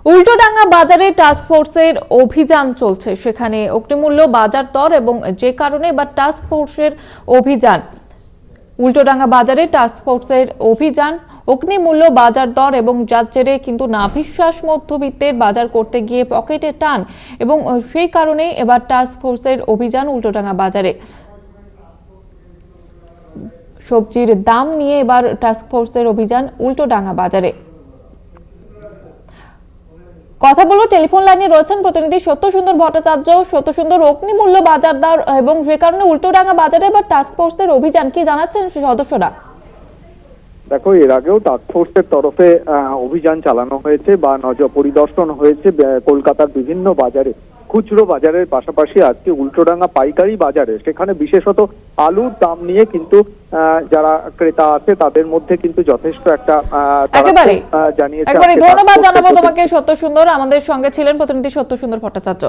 উল্টোডাঙ্গা বাজারে টাস্ক ফোর্সের অভিযান চলছে। সেখানে অগ্নিমূল্য বাজার দর এবং যে কারণে এবার টাস্ক ফোর্সের অভিযান। উল্টোডাঙ্গা বাজারে টাস্ক ফোর্সের অভিযান, অগ্নিমূল্য বাজার দর এবং যার জেরে কিন্তু নাভিশ্বাস মধ্যবিত্তের বাজার করতে গিয়ে পকেটে টান এবং সেই কারণে এবার টাস্ক ফোর্সের অভিযান উল্টোডাঙ্গা বাজারে। সবজির দাম নিয়ে এবার টাস্ক ফোর্সের অভিযান উল্টোডাঙ্গা বাজারে। কথা বলবো, টেলিফোন লাইনে রয়েছেন প্রতিনিধি সত্যসুন্দর ভট্টাচার্য। সত্যসুন্দর, অগ্নিমূল্য বাজার দর এবং যে কারণে উল্টোডাঙ্গা বাজারে এবার টাস্ক ফোর্সের অভিযান, কি জানাচ্ছেন সদস্যরা? দেখো, এর আগেও টাস্ক ফোর্সের তরফে অভিযান চালানো হয়েছে বা নজর পরিদর্শন হয়েছে কলকাতার বিভিন্ন বাজারে, খুচরো বাজারের পাশাপাশি আজকে উল্টোডাঙ্গা পাইকারি বাজারে। সেখানে বিশেষত আলুর দাম নিয়ে কিন্তু যারা ক্রেতা আছে তাদের মধ্যে কিন্তু যথেষ্ট একটা জানিয়েছে। ধন্যবাদ জানাবো তোমাকে সত্যসুন্দর, আমাদের সঙ্গে ছিলেন প্রতিনিধি সত্যসুন্দর ভট্টাচার্য।